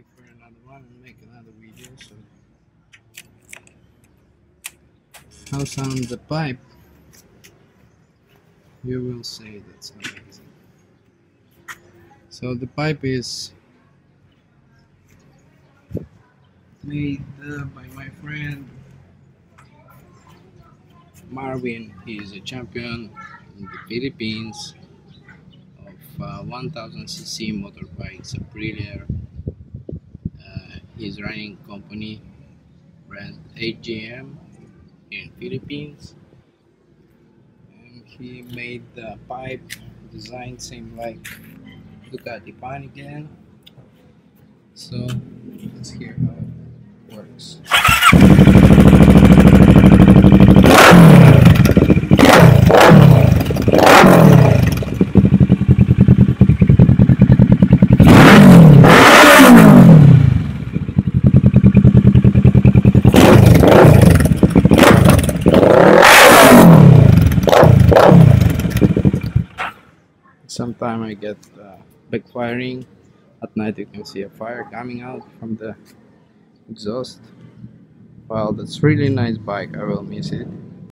for another one and make another video. So how sounds the pipe? You will say that's amazing. So the pipe is made by my friend Marvin. He is a champion in the Philippines of 1000cc motorbikes, Aprilia. He's running company brand AGM in Philippines, and he made the pipe design same like Ducati Pan again. So let's hear how it works. Sometimes I get backfiring. At night you can see a fire coming out from the exhaust. Well, that's really nice bike. I will miss it.